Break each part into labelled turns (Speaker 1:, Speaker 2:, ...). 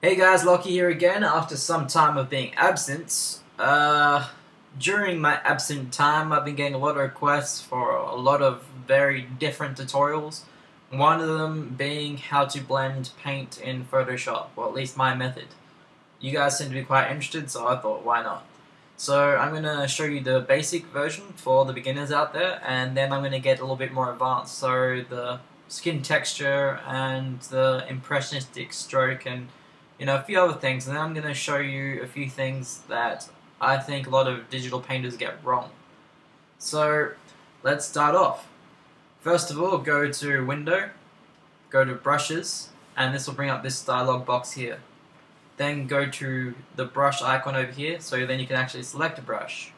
Speaker 1: Hey guys, Lockie here again after some time of being absent. During my absent time, I've been getting a lot of requests for a lot of very different tutorials. One of them being how to blend paint in Photoshop, or at least my method. You guys seem to be quite interested, so I thought, why not? So I'm going to show you the basic version for the beginners out there, and then I'm going to get a little bit more advanced. So the skin texture and the impressionistic stroke and a few other things, and then I'm going to show you a few things that I think a lot of digital painters get wrong. So let's start off. First of all, go to Window, go to Brushes, and this will bring up this dialog box here. Then go to the brush icon over here, so then you can actually select a brush.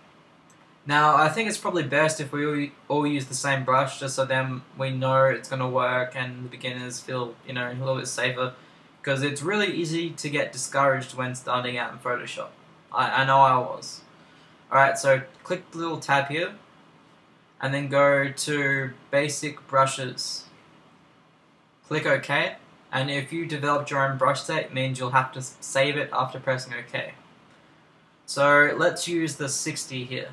Speaker 1: Now, I think it's probably best if we all use the same brush, just so then we know it's going to work and the beginners feel, a little bit safer. Because it's really easy to get discouraged when starting out in Photoshop. I know I was. Alright, so click the little tab here, and then go to Basic Brushes. Click OK, and if you developed your own brush set, it means you'll have to save it after pressing OK. So let's use the 60 here.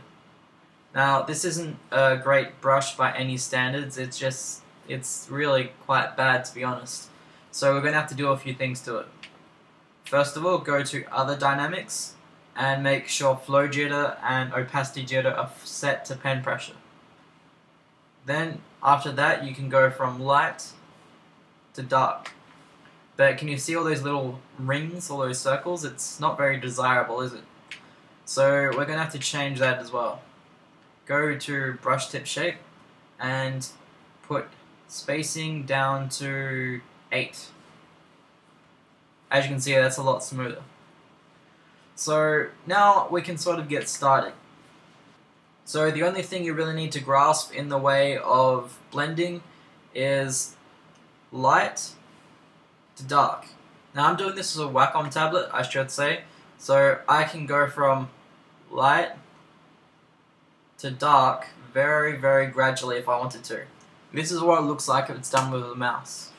Speaker 1: Now, this isn't a great brush by any standards, it's really quite bad, to be honest. So we're going to have to do a few things to it. First of all, go to Other Dynamics and make sure Flow Jitter and Opacity Jitter are set to pen pressure. Then after that, you can go from light to dark. But can you see all those little rings, all those circles? It's not very desirable, is it? So we're going to have to change that as well. Go to Brush Tip Shape and put spacing down to 8. As you can see, that's a lot smoother. So now we can sort of get started. So the only thing you really need to grasp in the way of blending is light to dark. Now I'm doing this with a Wacom tablet, I should say, so I can go from light to dark very, very gradually if I wanted to. This is what it looks like if it's done with a mouse.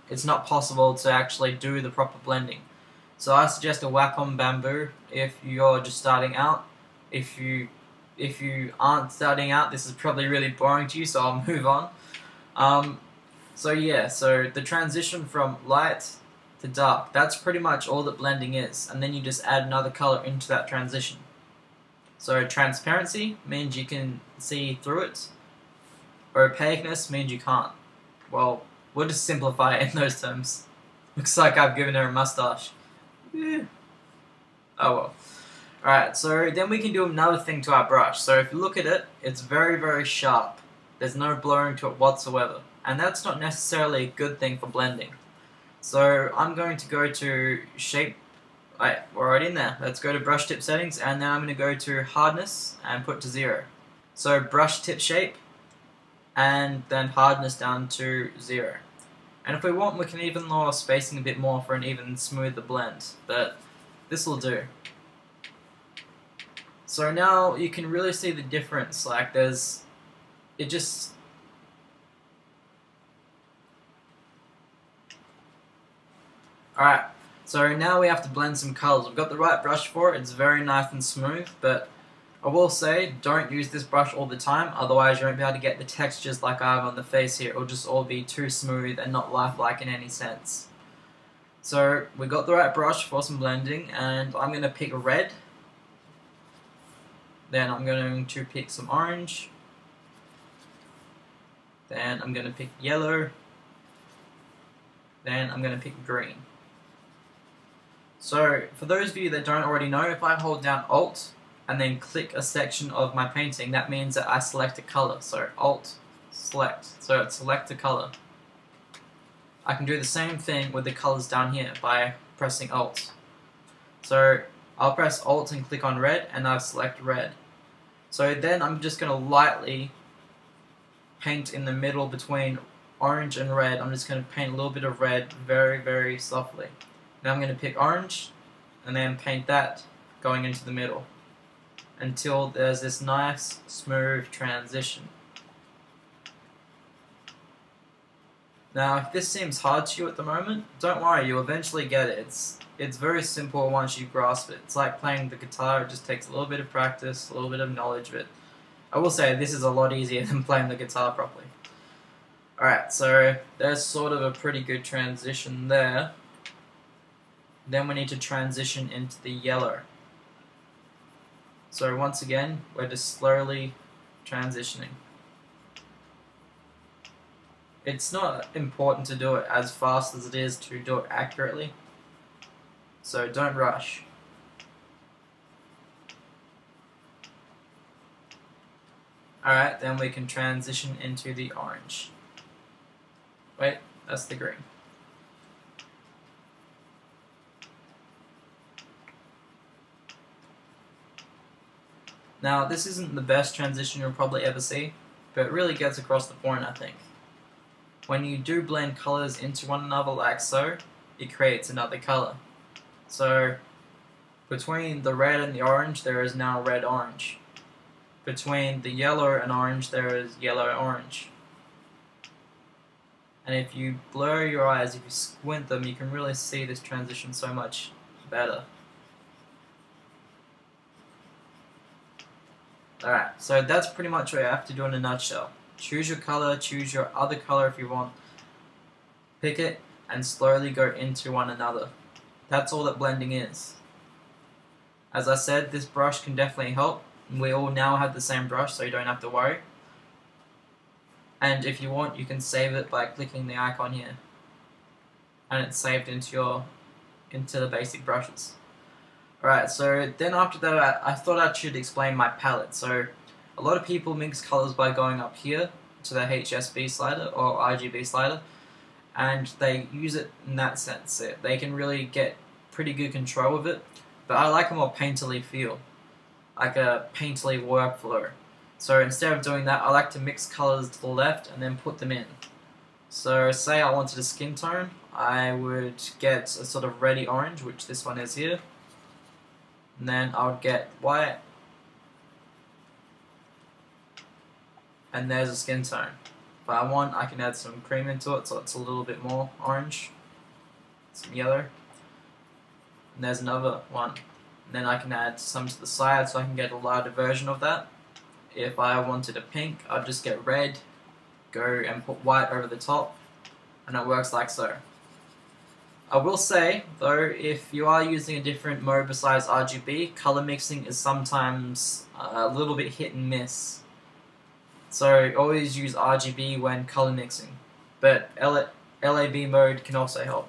Speaker 1: It's not possible to actually do the proper blending. So I suggest a Wacom Bamboo if you're just starting out. If you aren't starting out, this is probably really boring to you, so I'll move on. So the transition from light to dark, that's pretty much all that blending is, and then you just add another color into that transition. So transparency means you can see through it. Opaqueness means you can't. Well, we'll just simplify it in those terms. Looks like I've given her a mustache. Oh well. Alright, so then we can do another thing to our brush. So if you look at it, it's very, very sharp. There's no blurring to it whatsoever. And that's not necessarily a good thing for blending. So I'm going to go to Shape. Alright, we're right in there. Let's go to Brush Tip Settings, and then I'm going to go to Hardness and put to 0. So Brush Tip Shape, and then Hardness down to 0. And if we want, we can even lower spacing a bit more for an even smoother blend, but this will do. So now you can really see the difference, like Alright, so now we have to blend some colors. We've got the right brush for it, it's very nice and smooth, but I will say, don't use this brush all the time, otherwise you won't be able to get the textures like I have on the face here. It'll just all be too smooth and not lifelike in any sense. So, we got the right brush for some blending, and I'm going to pick red. Then I'm going to pick some orange. Then I'm going to pick yellow. Then I'm going to pick green. So, for those of you that don't already know, if I hold down Alt, and then click a section of my painting, that means that I select a color. So Alt, select. So it's select a color. I can do the same thing with the colors down here by pressing Alt. So I'll press Alt and click on red, and I'll select red. So then I'm just going to lightly paint in the middle between orange and red. I'm just going to paint a little bit of red very, very softly. Now I'm going to pick orange, and then paint that going into the middle, until there's this nice smooth transition. Now, if this seems hard to you at the moment, don't worry, you'll eventually get it. It's very simple once you grasp it. It's like playing the guitar, it just takes a little bit of practice, a little bit of knowledge, but I will say this is a lot easier than playing the guitar properly. Alright, so there's sort of a pretty good transition there. Then we need to transition into the yellow. So once again, we're just slowly transitioning. It's not important to do it as fast as it is to do it accurately, so don't rush. Alright, then we can transition into the orange. Wait, that's the green. Now, this isn't the best transition you'll probably ever see, but it really gets across the point, I think. When you do blend colors into one another like so, it creates another color. So, between the red and the orange, there is now red-orange. Between the yellow and orange, there is yellow-orange. And if you blur your eyes, if you squint them, you can really see this transition so much better. Alright, so that's pretty much what you have to do in a nutshell. Choose your color, choose your other color if you want, pick it, and slowly go into one another. That's all that blending is. As I said, this brush can definitely help. We all now have the same brush, so you don't have to worry. And if you want, you can save it by clicking the icon here. And it's saved into the basic brushes. Alright, so then after that, I thought I should explain my palette. So a lot of people mix colors by going up here to the HSB slider or RGB slider, and they use it in that sense. They can really get pretty good control of it, but I like a more painterly feel, like a painterly workflow. So instead of doing that, I like to mix colors to the left and then put them in. So say I wanted a skin tone, I would get a sort of reddy orange, which this one is here, and then I would get white, and there's a skin tone. If I want, I can add some cream into it so it's a little bit more orange, some yellow, and there's another one. And then I can add some to the side so I can get a lighter version of that. If I wanted a pink, I'd just get red, go and put white over the top, and it works like so. I will say, though, if you are using a different mode besides RGB, color mixing is sometimes a little bit hit and miss. So always use RGB when color mixing, but LAB mode can also help.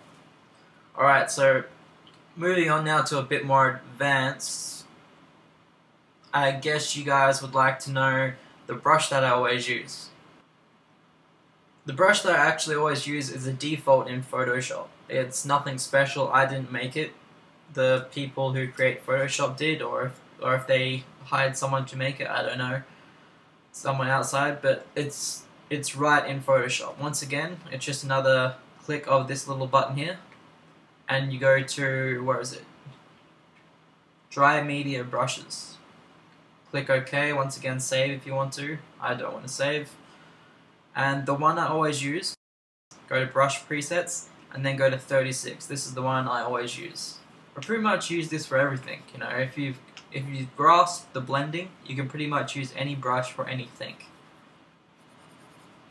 Speaker 1: Alright, so moving on now to a bit more advanced. I guess you guys would like to know the brush that I always use. The brush that I actually always use is a default in Photoshop. It's nothing special, I didn't make it. The people who create Photoshop did, or if they hired someone to make it, I don't know. Someone outside, but it's right in Photoshop. Once again, it's just another click of this little button here, and you go to, where is it? Dry Media Brushes. Click OK, once again save if you want to. I don't want to save. And the one I always use, go to Brush Presets, and then go to 36. This is the one I always use. I pretty much use this for everything, you know, if you've grasped the blending, you can pretty much use any brush for anything.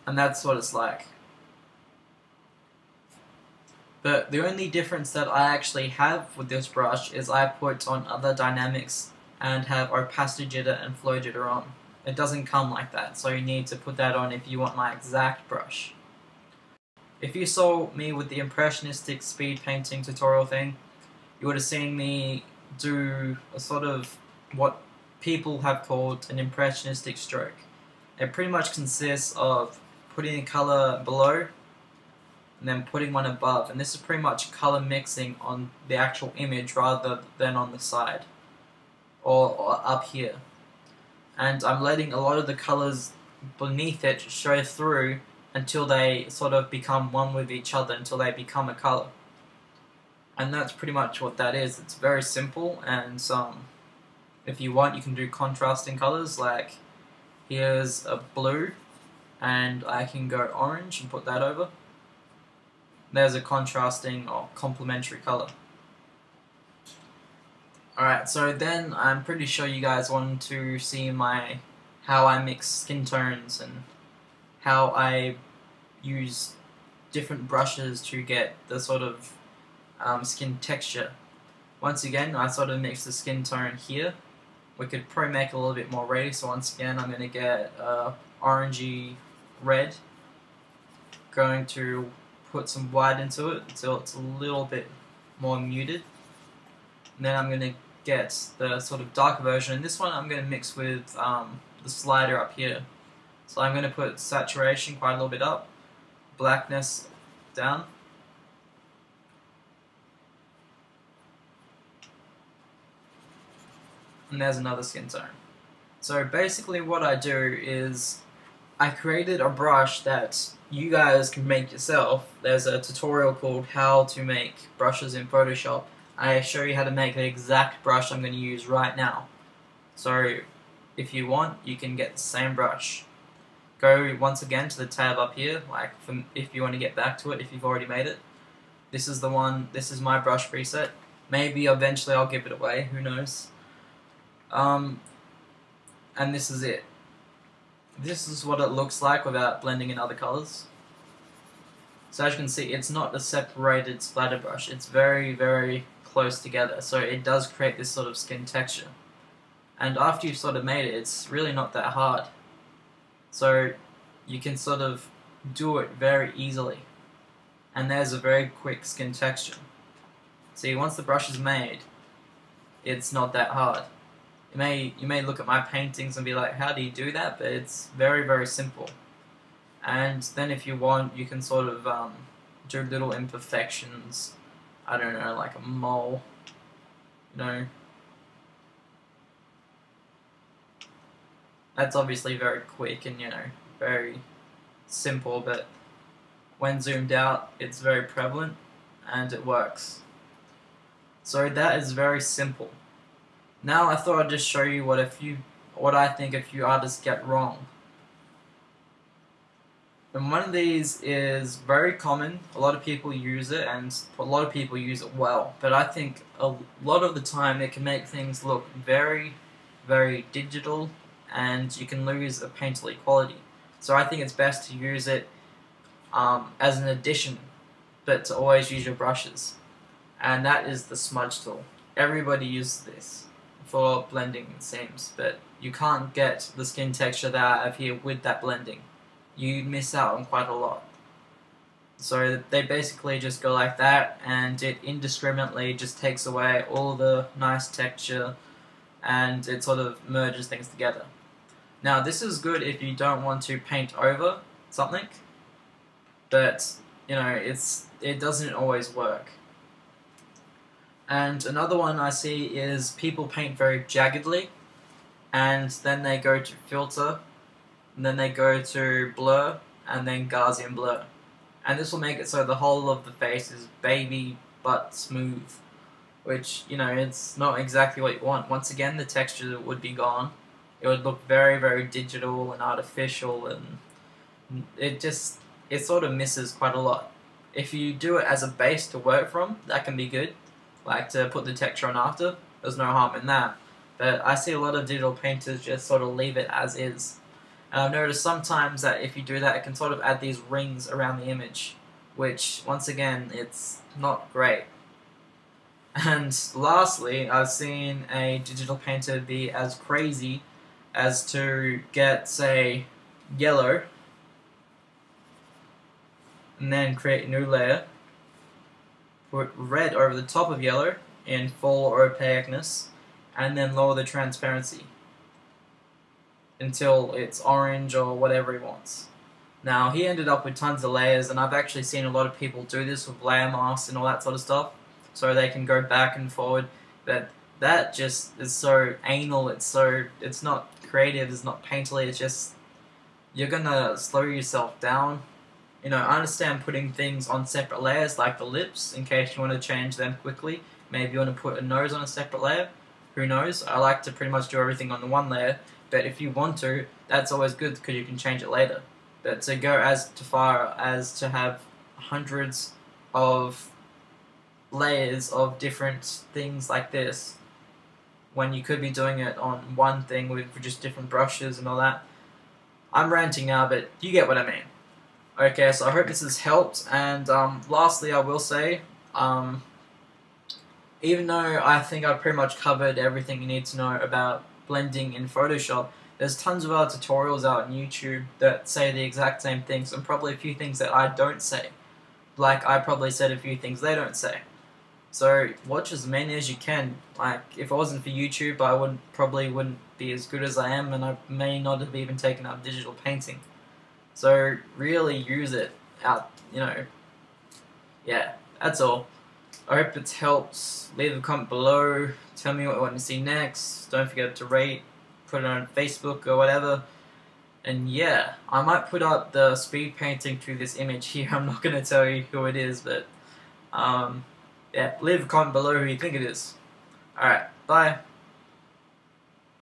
Speaker 1: And that's what it's like. But the only difference that I actually have with this brush is I put on other dynamics and have opacity jitter and flow jitter on. It doesn't come like that, so you need to put that on if you want my exact brush. If you saw me with the impressionistic speed painting tutorial thing, you would have seen me do a sort of what people have called an impressionistic stroke. It pretty much consists of putting a color below and then putting one above, and this is pretty much color mixing on the actual image rather than on the side or up here. And I'm letting a lot of the colors beneath it show through until they sort of become one with each other, until they become a color. And that's pretty much what that is. It's very simple, and if you want, you can do contrasting colors, like here's a blue, and I can go orange and put that over. There's a contrasting or complementary color. Alright, so then I'm pretty sure you guys want to see how I mix skin tones and how I use different brushes to get the sort of skin texture. Once again, I sort of mix the skin tone here. We could probably make it a little bit more reddy, so once again I'm going to get orangey red. Going to put some white into it until it's a little bit more muted. And then I'm going to get the sort of darker version, and this one I'm going to mix with the slider up here. So I'm going to put saturation quite a little bit up, blackness down, and there's another skin tone. So basically what I do is I created a brush that you guys can make yourself. There's a tutorial called How to Make Brushes in Photoshop. I show you how to make the exact brush I'm going to use right now. So if you want, you can get the same brush. Go once again to the tab up here, if you want to get back to it if you've already made it. This is the one, this is my brush preset. Maybe eventually I'll give it away, who knows. And this is it. This is what it looks like without blending in other colors. So as you can see, it's not a separated splatter brush. It's very, very close together. So it does create this sort of skin texture. And after you've sort of made it, it's really not that hard. So you can sort of do it very easily. And there's a very quick skin texture. See, once the brush is made, it's not that hard. You may look at my paintings and be like, how do you do that? But it's very, very simple. And then if you want, you can sort of do little imperfections. I don't know, like a mole, you know. That's obviously very quick and, you know, very simple, but when zoomed out, it's very prevalent and it works. So that is very simple. Now I thought I'd just show you what I think a few artists get wrong. And one of these is very common. A lot of people use it, and a lot of people use it well. But I think a lot of the time it can make things look very, very digital, and you can lose the painterly quality. So I think it's best to use it as an addition, but to always use your brushes. And that is the smudge tool. Everybody uses this for blending, it seems, but you can't get the skin texture that I have here with that blending. You miss out on quite a lot. So they basically just go like that, and it indiscriminately just takes away all the nice texture, and it sort of merges things together. Now this is good if you don't want to paint over something, but you know, it doesn't always work. And another one I see is people paint very jaggedly, and then they go to filter, and then they go to blur, and then Gaussian blur. And this will make it so the whole of the face is baby but smooth, which, you know, it's not exactly what you want. Once again, the texture would be gone. It would look very, very digital and artificial, and it sort of misses quite a lot. If you do it as a base to work from, that can be good. Like to put the texture on after, there's no harm in that. But I see a lot of digital painters just sort of leave it as is. And I've noticed sometimes that if you do that, it can sort of add these rings around the image, which, once again, it's not great. And lastly, I've seen a digital painter be as crazy as to get, say, yellow, and then create a new layer, put red over the top of yellow in full opaqueness, and then lower the transparency until it's orange or whatever he wants. Now, he ended up with tons of layers, and I've actually seen a lot of people do this with layer masks and all that sort of stuff, so they can go back and forward, but that just is so anal, it's not creative, it's not painterly, it's just, you're gonna slow yourself down. You know, I understand putting things on separate layers, like the lips, in case you want to change them quickly. Maybe you want to put a nose on a separate layer, who knows. I like to pretty much do everything on the one layer, but if you want to, that's always good because you can change it later. But to go as far as to have hundreds of layers of different things like this when you could be doing it on one thing with just different brushes and all that. I'm ranting now, but you get what I mean. Okay, so I hope this has helped, and lastly I will say, even though I think I've pretty much covered everything you need to know about blending in Photoshop, there's tons of other tutorials out on YouTube that say the exact same things, and probably a few things that I don't say. Like, I probably said a few things they don't say. So, watch as many as you can. Like, if it wasn't for YouTube, I probably wouldn't be as good as I am, and I may not have even taken up digital painting. So, really use it out, yeah, that's all. I hope it's helped. Leave a comment below. Tell me what you want to see next. Don't forget to rate, put it on Facebook or whatever. And yeah, I might put up the speed painting to this image here. I'm not going to tell you who it is, but yeah, leave a comment below who you think it is. Alright, bye.